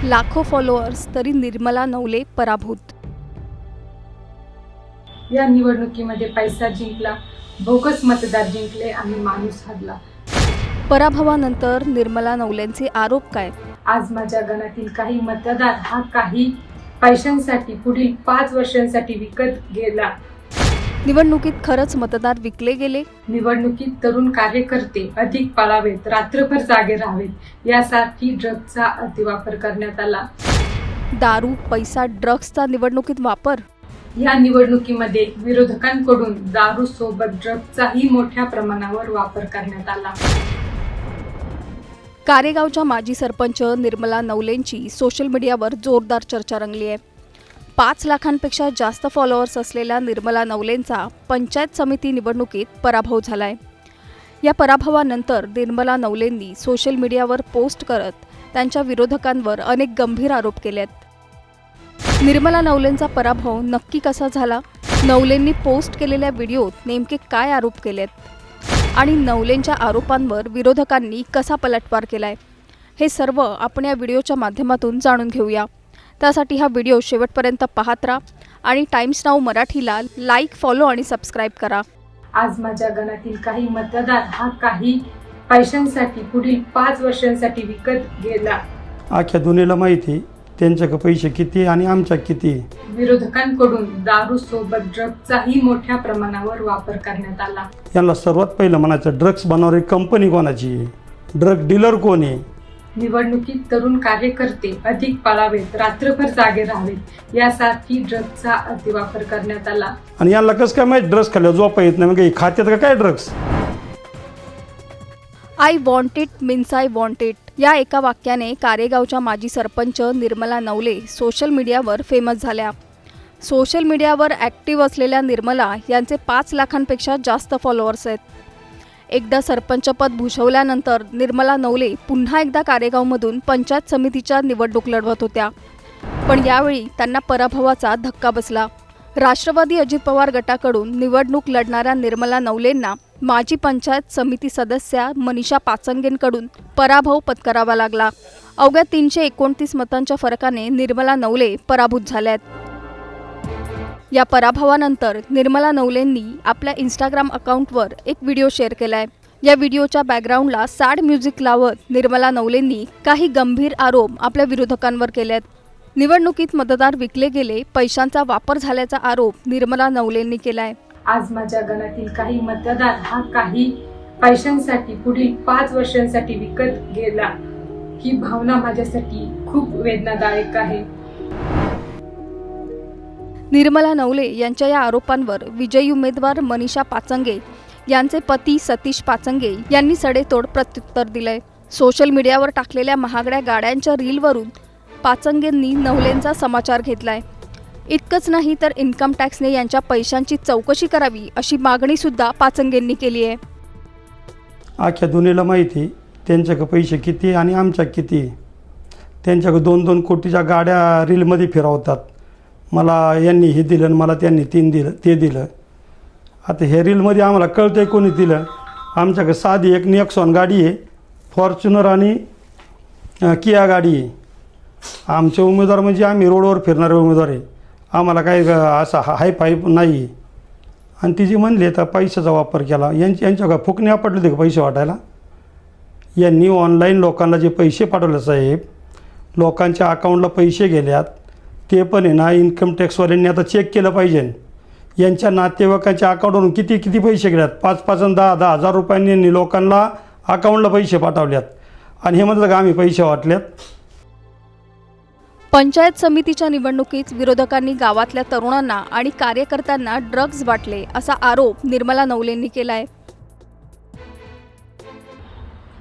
लाखो फॉलोअर्स तरी निर्मला नवले पराभूत। या निवडणुकीमध्ये पैसा जिंकला, बोगस मतदार जिंकले आणि माणूस हरला। पराभवानंतर निर्मला नवलेंचे आरोप काय? आज माझ्या गणातील काही मतदार हा काही पैशांसाठी पुढील 5 वर्षांसाठी विकत गेला। निवडणुकीत खरंच मतदार विकले गेले? निवडणुकीत तरुण कार्यकर्ते अधिक पळावेत, रात्रभर जागे राहावेत यासाठी ड्रग्जचा अतिवापर करण्यात आला। दारू, पैसा, ड्रग्सचा निवडणुकीत वापर? या निवडणुकीमध्ये विरोधकांकडून दारू सोबत ड्रग्जचाही मोठ्या प्रमाणावर वापर करण्यात आला। कारेगावच्या माजी सरपंच निर्मला नवलेंची सोशल मीडियावर जोरदार चर्चा रंगली आहे। 5 लाखांपेक्षा जास्त फॉलोअर्स असलेल्या निर्मला नवलेंचा पंचायत समिती निवडणुकीत पराभव झालाय। या पराभवानंतर निर्मला नवलेंनी सोशल मीडियावर पोस्ट करत त्यांच्या विरोधकांवर अनेक गंभीर आरोप केलेत। निर्मला नवलेंचा पराभव नक्की कसा झाला? नवलेंनी पोस्ट केलेल्या व्हिडिओत नेमके काय आरोप केलेत? आणि नवलेंच्या आरोपांवर विरोधकांनी कसा पलटवार केलाय? हे सर्व आपण या व्हिडिओच्या माध्यमातून जाणून घेऊया। त्यासाठी हा व्हिडिओ शेवटपर्यंत पाहत राहा आणि टाइम्स नाऊ मराठीला लाईक, फॉलो आणि सबस्क्राईब करा। आज माझ्या गणातील काही मतदार हा काही पैशांसाठी पुढील 5 वर्षांसाठी विकत गेला। अख्ख्या दुनियेला माहिती त्यांच्याकडे पैसे किती आणि आमच्या किती। विरोधकांकडून दारू सोबत ड्रग्जचाही मोठ्या प्रमाणावर वापर करण्यात आला। यांना सर्वात पहिलं म्हणायचं, ड्रग्स बनवणारी कंपनी कोणाची? ड्रग डीलर कोण आहे? निवडणुकीत तरुण कार्यकर्ते अधिक पळावेत, रात्रभर जागे राहावेत यासाठी ड्रग्जचा अतिवापर करण्यात आला। आणि यांना कसं काय माहिती ड्रग्स खाल्ल्यावर झोपा येत नाही? मग खात्यात का काय drugs? I want it means I want it या एका वाक्याने कारेगावच्या माजी सरपंच निर्मला नवले सोशल मीडियावर फेमस झाल्या। सोशल मीडियावर ॲक्टिव्ह असलेल्या निर्मला यांचे 5 लाखांपेक्षा जास्त फॉलोअर्स आहेत। एकदा सरपंचपद भूषवल्यानंतर निर्मला नवले पुन्हा एकदा कारेगावमधून पंचायत समितीच्या निवडणूक लढवत होत्या, पण यावेळी त्यांना पराभवाचा धक्का बसला। राष्ट्रवादी अजित पवार गटाकडून निवडणूक लढणाऱ्या निर्मला नवलेंना माजी पंचायत समिती सदस्या मनीषा पाचंगेंकडून पराभव पत्करावा लागला। अवघ्या 329 मतांच्या फरकाने निर्मला नवले पराभूत झाल्यात। या पराभवानंतर निर्मला नवलेंनी आपल्या इंस्टाग्राम अकाउंटवर एक व्हिडिओ शेअर केलाय। या व्हिडिओच्या बॅकग्राऊंडला सॅड म्युझिक लावत निर्मला नवलेंनी काही गंभीर आरोप आपल्या विरोधकांवर केलेत। निवडणुकीत मतदार विकले गेले, पैशांचा वापर झाल्याचा आरोप निर्मला नवलेंनी केलाय। आज माझ्या गणातील काही मतदार हा काही पैशांसाठी पुढील 5 वर्षांसाठी विकत गेला। ही भावना माझ्यासाठी खूप वेदनादायक आहे। निर्मला नवले यांच्या या आरोपांवर विजयी उमेदवार मनीषा पाचंगे यांचे पती सतीश पाचंगे यांनी सडेतोड प्रत्युत्तर दिलंय। सोशल मीडियावर टाकलेल्या महागड्या गाड्यांच्या रीलवरून पाचंगेंनी नवलेंचा समाचार घेतलाय। इतकंच नाही तर इन्कम टॅक्सने यांच्या पैशांची चौकशी करावी अशी मागणी सुद्धा पाचंगेंनी केली आहे। अख्ख्या दुनियेला माहिती त्यांच्याकडे पैसे किती आणि आमच्या किती। त्यांच्याकडे 2-2 कोटीच्या गाड्या रीलमध्ये फिरवतात। मला यांनी हे दिलं आणि मला त्यांनी ते दिलं। आता हे रीलमध्ये आम्हाला कळतंय कोणी दिलं। आमच्याकडे साधी एक नेक्सॉन गाडी आहे, फॉर्च्युनर आणि किया गाडी आहे। आमचे उमेदवार म्हणजे आम्ही रोडवर फिरणारे उमेदवार आहे, आम्हाला काही असा हाय फाय नाही आहे। आणि ती जी म्हणली तर पैशाचा वापर केला, यांच्याकडे फुकणे आपटले ते पैसे वाटायला। यांनी ऑनलाईन लोकांना जे पैसे पाठवले साहेब, लोकांच्या अकाउंटला पैसे गेल्यात, ते पण आहे ना इन्कम टॅक्सवाल्यांनी आता चेक केलं पाहिजे। यांच्या नातेवाईकांच्या अकाउंटवरून किती पैसे गेल्यात? 5-5 आणि 10-10 हजार रुपयांनी लोकांना अकाउंटला पैसे पाठवल्यात आणि हे म्हणतात का आम्ही पैसे वाटल्यात। पंचायत समितीच्या निवडणुकीत विरोधकांनी गावातल्या तरुणांना आणि कार्यकर्त्यांना ड्रग्ज वाटले असा आरोप निर्मला नवलेंनी केलाय।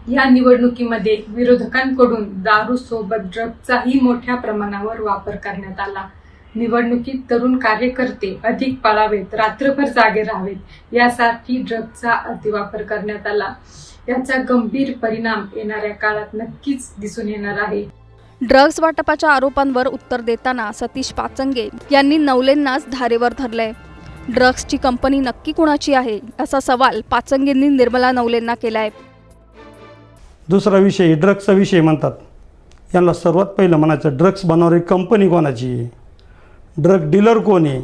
या निवडणुकीमध्ये विरोधकांकडून दारू सोबत ड्रग्जचाही मोठ्या प्रमाणावर वापर करण्यात आला। निवडणुकीत तरुण कार्यकर्ते अधिक पळावेत, रात्रभर जागे राहावेत यासाठी ड्रग्जचा अतिवापर करण्यात आला। याचा गंभीर परिणाम येणाऱ्या काळात नक्कीच दिसून येणार आहे। ड्रग्ज वाटपाच्या आरोपांवर उत्तर देताना सतीश पाचंगे यांनी नवलेंनाच धारेवर धरलंय। ड्रग्सची कंपनी नक्की कुणाची आहे असा सवाल पाचंगेंनी निर्मला नवलेंना केलाय। दुसरा विषय ड्रग्सचा विषय म्हणतात। यांना सर्वात पहिलं म्हणायचं ड्रग्स बनवणारी कंपनी कोणाची आहे, ड्रग डीलर कोण आहे,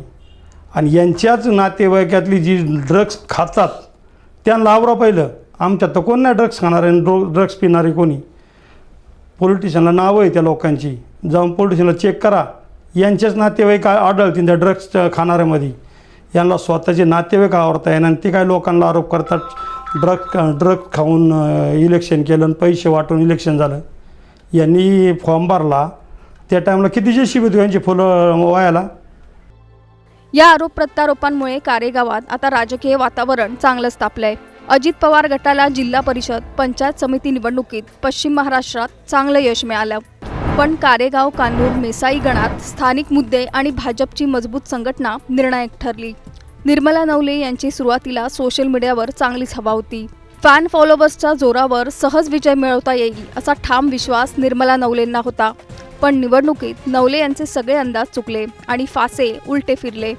आणि यांच्याच नातेवाईकातली जी ड्रग्स खातात त्यांना आवरा पहिलं. आमच्यात तर कोण नाही ड्रग्स खाणार आणि ड्रग्स पिणारी कोणी. पोलिटिशियनला नावं आहे त्या लोकांची, जाऊन पोलिटिशियनला चेक करा, यांचेच नातेवाईक आढळतील त्या ड्रग्स खाणाऱ्यामध्ये. यांना स्वतःचे नातेवाईक आवडता येणार आणि ते काय लोकांना आरोप करतात ड्रग खाऊन इलेक्शन केलं आणि पैसे वाटून इलेक्शन झालं. यांनी फॉर्म भरला त्या टाईमला किती जेशी होती यांची फुलं वायाला. या आरोप प्रत्यारोपांमुळे कारेगावात आता राजकीय वातावरण चांगलंच तापलंय. अजित पवार गटाला जिल्हा परिषद पंचायत समिती निवडणुकीत पश्चिम महाराष्ट्रात चांगलं यश मिळालं. पण कारेगाव कान्हूर मेसाई गणात स्थानिक मुद्दे आणि भाजपची मजबूत संघटना निर्णायक ठरली. निर्मला नवले यांची सुरुवातीला सोशल मीडियावर चांगलीच हवा होती. फॅन फॉलोवर्सच्या जोरावर सहज विजय मिळवता येईल असा ठाम विश्वास निर्मला नवलेंना होता. पण निवडणुकीत नवले यांचे सगळे अंदाज चुकले आणि फासे उलटे फिरले.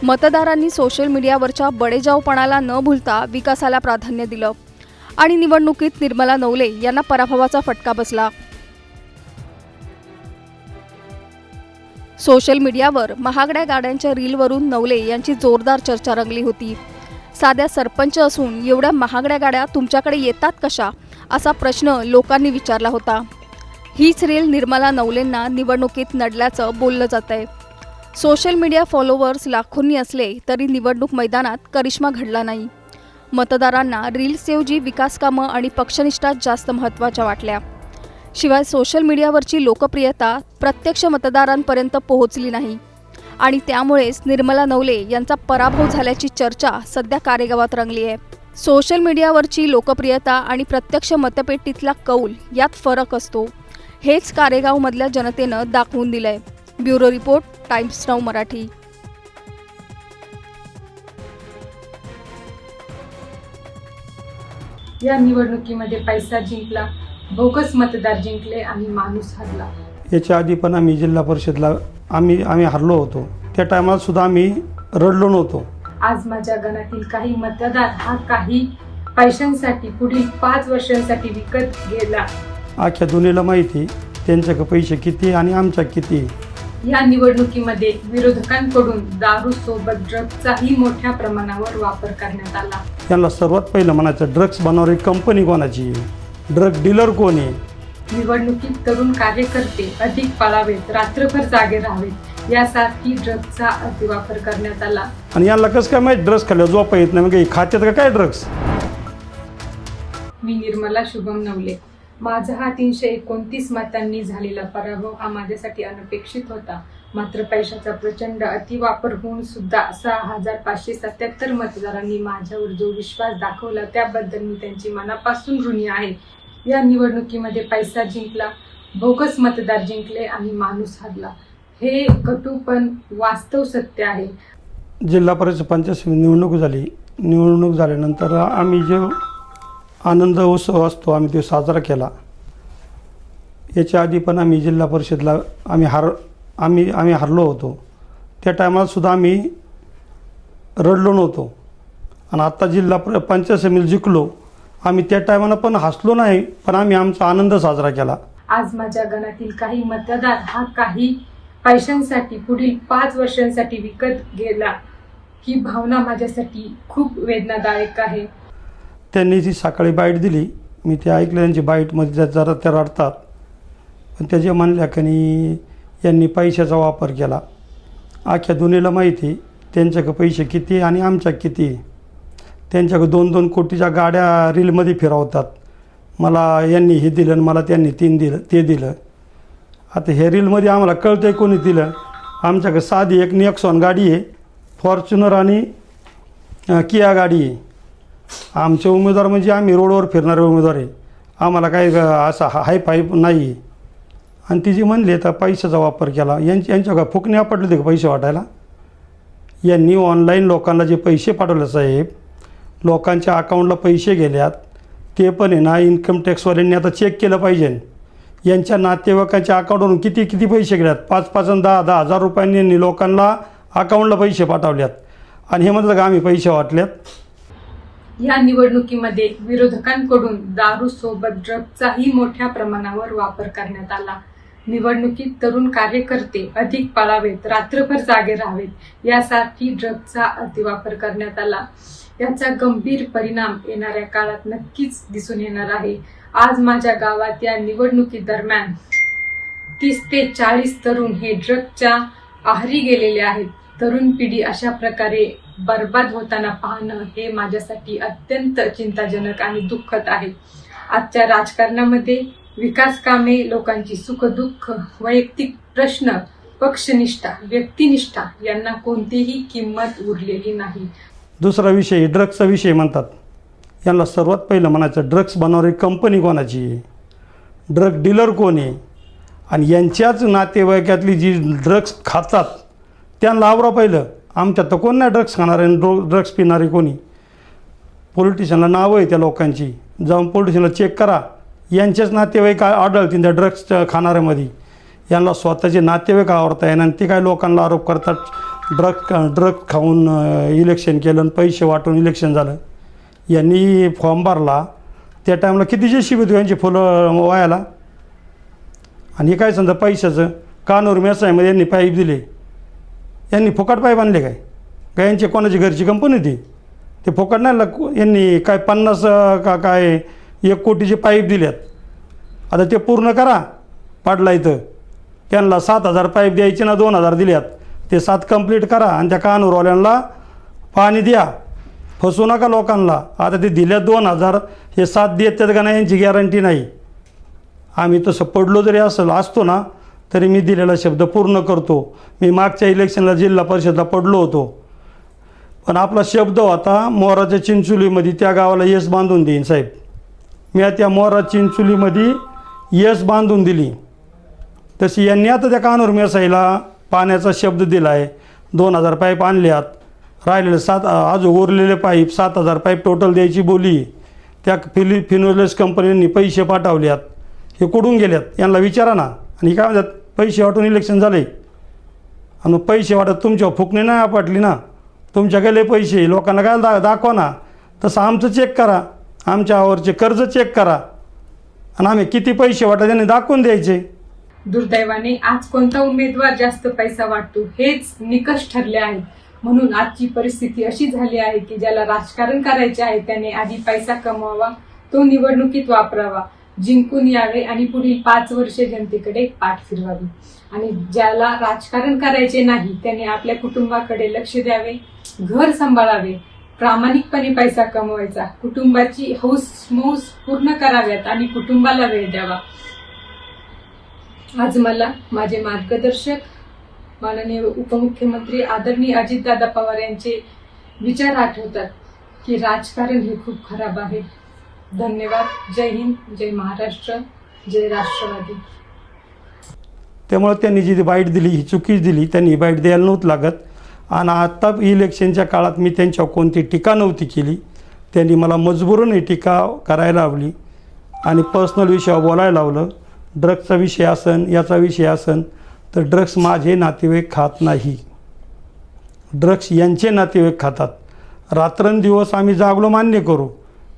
मतदारांनी सोशल मीडियावरच्या बडेजावपणाला न भूलता विकासाला प्राधान्य दिलं आणि निवडणुकीत निर्मला नवले यांना पराभवाचा फटका बसला. सोशल मीडियावर महागड्या गाड्यांच्या रीलवरून नवले यांची जोरदार चर्चा रंगली होती. साध्या सरपंच असून एवढ्या महागड्या गाड्या तुमच्याकडे येतात कशा, असा प्रश्न लोकांनी विचारला होता. हीच रील निर्मला नवलेंना निवडणुकीत नडल्याचं बोललं जातंय. सोशल मीडिया फॉलोवर्स लाखोंनी असले तरी निवडणूक मैदानात करिश्मा घडला नाही. मतदारांना रील्सऐवजी विकासकामं आणि पक्षनिष्ठा जास्त महत्त्वाच्या वाटल्या. शिवाय सोशल मीडियावरची लोकप्रियता प्रत्यक्ष मतदारांपर्यंत पोहोचली नाही आणि त्यामुळेच निर्मला नवले यांचा पराभव झाल्याची चर्चा सध्या कारेगावात रंगली आहे. सोशल मीडियावरची लोकप्रियता आणि प्रत्यक्ष मतपेटीतला कौल यात फरक असतो, हेच कारेगावमधल्या जनतेनं दाखवून दिलंय. Bureau report, times now Marathi. या निवडणुकीमध्ये पैसा जिंकला, बोगस मतदार जिंकले आणि माणूस हरला. याच्या आधी पण आम्ही जिल्हा परिषदला आम्ही हरलो होतो. त्या टायमाला सुद्धा आम्ही रडलो नव्हतो. आज माझ्या गणातील काही मतदार हा काही पैशांसाठी पुढील 5 वर्षांसाठी विकत गेला. अख्ख्या दुनियेला माहिती त्यांच्याकडे पैसे किती आणि आमच्या किती. या निवडणुकीमध्ये विरोधकांकडून दारू सोबत ड्रग्सचाही मोठ्या प्रमाणावर वापर करण्यात आला. यांना सर्वात पहिलं म्हणायचं ड्रग्स बनवणारी कंपनी कोणाची आहे, ड्रग डीलर कोण आहे. निवडणुकीत तरुण कार्यकर्ते अधिक पळावेत, रात्रभर जागे राहावेत यासाठी ड्रग्सचा अतिवापर करण्यात आला. आणि यांना कसं काय माहीत ड्रग्स खाल्ल्यावर झोपा येत नाही, मग खात्यात का काय ड्रग्स. मी निर्मला शुभम नवले. माझा हा 329 मतांनी झालेला पराभव हा माझ्यासाठी अनपेक्षित होता. मात्र पैशाचा प्रचंड अतिवापर होऊन सुद्धा 6577 मतदारांनी माझ्यावर जो विश्वास दाखवला त्याबद्दल मी त्यांची मनापासून ऋणी आहे. या निवडणुकीमध्ये पैसा जिंकला, बोगस मतदार जिंकले आणि माणूस हरला. हे कटू पण वास्तव सत्य आहे. जिल्हा परिषद पंचायत समिती निवडणूक झाली. निवडणूक झाल्यानंतर आम्ही जो आनंद उत्सव असतो आम्ही तो साजरा केला. याच्या आधी पण आम्ही जिल्हा परिषदला आम्ही हरलो होतो. त्या टायमाला सुद्धा आम्ही रडलो नव्हतो. आणि आत्ता जिल्हा पंचायत समिती जिंकलो, आम्ही त्या टायमाला पण हसलो नाही, पण आम्ही आमचा आनंद साजरा केला. आज माझ्या गणातील काही मतदार हा काही पैशांसाठी पुढील 5 वर्षांसाठी विकत गेला. ही भावना माझ्यासाठी खूप वेदनादायक आहे. त्यांनी जी सकाळी बाईट दिली, मी ते ऐकलं. त्यांची बाईटमध्ये जरा त्या रडतात, पण त्याचे म्हणल्या की नाही यांनी पैशाचा वापर केला. अख्ख्या दुनियेला माहिती त्यांच्याकडे पैसे किती आणि आमच्या किती. त्यांच्याकडे 2-2 कोटीच्या गाड्या रीलमध्ये फिरवतात. मला यांनी हे दिलं आणि मला त्यांनी ते दिलं. आता हे रीलमध्ये आम्हाला कळतं आहे कोणी दिलं. आमच्याकडे साधी एक नेक्सॉन गाडी आहे, फॉर्च्युनर आणि किया गाडी आहे. आमचे उमेदवार म्हणजे आम्ही रोडवर फिरणारे उमेदवार आहे. आम्हाला काही असा हाय फाय नाही आहे. आणि ती जी म्हणली तर पैशाचा वापर केला. यांच्याकडे फुकणे आपटले ते पैसे वाटायला. यांनी ऑनलाईन लोकांना जे पैसे पाठवले साहेब, लोकांच्या अकाउंटला पैसे गेल्यात, ते पण आहे ना इन्कम टॅक्सवाल्यांनी आता चेक केलं पाहिजे. यांच्या नातेवाईकांच्या अकाउंटवरून किती पैसे गेल्यात. 5-5 आणि 10-10 हजार रुपयांनी लोकांना अकाउंटला पैसे पाठवल्यात आणि हे म्हणतात का आम्ही पैसे वाटल्यात. या निवडणुकीमध्ये विरोधकांकडून दारूसोबत ड्रग्जचाही मोठ्या प्रमाणावर वापर करण्यात आला. निवडणुकीत तरुण कार्यकर्ते अधिक पळावेत, रात्रभर जागे राहावेत यासाठी ड्रग्जचा अतिवापर करण्यात आला. याचा गंभीर परिणाम येणाऱ्या काळात नक्कीच दिसून येणार आहे. आज माझ्या गावात या निवडणुकीदरम्यान 30 ते 40 तरुण हे ड्रग्जच्या आहारी गेलेले आहेत. तरुण पिढी अशा प्रकारे बर्बाद होताना पाहणं हे माझ्यासाठी अत्यंत चिंताजनक आणि दुःखद आहे. आजच्या राजकारणामध्ये विकास कामे, लोकांची सुखदुःख, वैयक्तिक प्रश्न, पक्षनिष्ठा, व्यक्तिनिष्ठा यांना कोणतीही किंमत उरलेली नाही. दुसरा विषय ड्रग्सचा विषय म्हणतात. यांना सर्वात पहिलं म्हणायचं ड्रग्स बनवणारी कंपनी कोणाची आहे, ड्रग डीलर कोण आहे, आणि यांच्याच नातेवाईकातली जी ड्रग्स खातात त्यांना आवरा पहिलं. आमच्यात तर कोण नाही ड्रग्स खाणारे, ड्रग्स पिणारे कोणी. पॉलिटिशियनला नावं आहे त्या लोकांची, जाऊन पॉलिटिशियनला चेक करा, यांचेच नातेवाईक आढळतील त्या ड्रग्स खाणाऱ्यामध्ये. यांना स्वतःचे नातेवाईक आवडता येणार आणि ते काय लोकांना आरोप करतात ड्रग खाऊन इलेक्शन केलं आणि पैसे वाटून इलेक्शन झालं. यांनी फॉर्म भरला त्या टाईमला किती जेशी होती यांची फुलं वायाला. आणि हे काय समजा पैशाचं कानूर मेसायमध्ये यांनी पाईप दिले, यांनी फुकट पाईप आणले काय यांची कोणाची घरची कंपनी होती ते फुकट नाही. यांनी काय 50 का काय 1 कोटीचे पाईप दिल्यात. आता ते पूर्ण करा. पाडला इथं त्यांना 7,000 पाईप द्यायचे ना 2,000 दिल्यात, ते 7 कंप्लीट करा आणि त्या कानूरवाल्यांना पाणी द्या, फसवू नका लोकांना. आता ते दिल्यात 2,000, हे 7 देतात का नाही यांची गॅरंटी नाही. आम्ही तसं पडलो जरी असतो ना तरी मी दिलेला शब्द पूर्ण करतो. मी मागच्या इलेक्शनला जिल्हा परिषदला पडलो होतो, पण आपला शब्द होता मोराच्या चिंचोलीमध्ये त्या गावाला येस बांधून देईन साहेब. मी त्या मोरा चिंचोलीमध्ये येस बांधून दिली. तशी यांनी आता त्या कानूर मेसाईला पाण्याचा शब्द दिला आहे. 2,000 पाईप आणल्यात, राहिलेले 7 अजून उरलेले पाईप 7,000 पाईप टोटल द्यायची बोली. त्या फिनोलेस कंपनींनी पैसे पाठवल्यात, हे कुठून गेल्यात यांना विचारा ना. आणि काय म्हणतात पैसे वाटून इलेक्शन झाले. आणि पैसे वाटत तुमच्यावर फुकणे नाही आपटली ना, तुमच्याकडे पैसे लोकांना काय दाखवा ना. तसं आमचं चेक करा, आमच्यावरचे कर्ज चेक करा आणि आम्ही किती पैसे वाटत त्यांनी दाखवून द्यायचे. दुर्दैवाने आज कोणता उमेदवार जास्त पैसा वाटतो हेच निकष ठरले आहेत. म्हणून आजची परिस्थिती अशी झाली आहे की ज्याला राजकारण करायचे आहे त्याने आधी पैसा कमवावा, तो निवडणुकीत वापरावा, जिंकून यावे आणि पुढील 5 वर्षे जनतेकडे पाठ फिरवावी. आणि ज्याला राजकारण करायचे नाही त्याने आपल्या कुटुंबाकडे लक्ष द्यावे, घर सांभाळावे, प्रामाणिकपणे पैसा कमवायचा, कुटुंबाची हौस पूर्ण कराव्यात आणि कुटुंबाला वेळ द्यावा. आज मला माझे मार्गदर्शक माननीय उपमुख्यमंत्री आदरणीय अजितदादा पवार यांचे विचार आठवतात की राजकारण हे खूप खराब आहे. धन्यवाद. जय हिंद, जय महाराष्ट्र, जय राष्ट्रवादी. त्यामुळे त्यांनी जी बाईट दिली ही चुकीच दिली. त्यांनी बाईट द्यायला नव्हतं लागत. आणि आता इलेक्शनच्या काळात मी त्यांच्यावर कोणती टीका नव्हती केली. त्यांनी मला मजबूरने टीका करायला लावली आणि पर्सनल विषयावर बोलायला लावलं. ड्रग्सचा विषय असन, याचा विषय असन, तर ड्रग्स माझे नातेवाईक खात नाही, ड्रग्स यांचे नातेवाईक खातात. रात्रंदिवस आम्ही जागलो मान्य करू,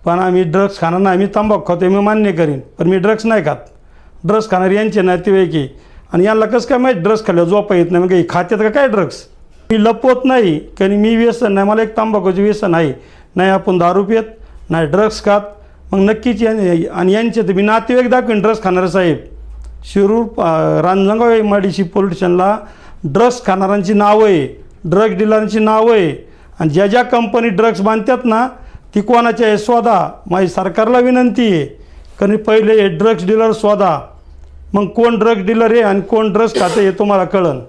पण आम्ही ड्रग्स खाणार नाही. आम्ही तंबाखू खातो मी मान्य करीन, पण मी ड्रग्स नाही खात. ड्रग्स खाणारे यांचे नातेवाईक आहे. आणि यांना कसं काय माहीत ड्रग्स खाल्ल्यावर झोपा येत नाही, मग खात्यात का काय ड्रग्स. मी लपवत नाही, कारण मी व्यसन नाही, मला एक तंबाखूचे व्यसन आहे. नाही आपण दारू पित, नाही ड्रग्स खात. मग नक्कीच आणि यांचे तर मी नातेवाईक दाखवेन ड्रग्स खाणारे साहेब. शिरूर रांजणगाव माडीशी पोलीस स्टेशनला ड्रग्स खाणाऱ्यांची नावं आहे, ड्रग डीलरांची नावं आहे. आणि ज्या ज्या कंपनी ड्रग्स बांधतात ना ती कोणाच्या आहे शोधा. माझी सरकारला विनंती आहे, कारण पहिले हे ड्रग्स डीलर शोधा, मग कोण ड्रग डीलर आहे आणि कोण ड्रग्स खाते हे तुम्हाला कळन.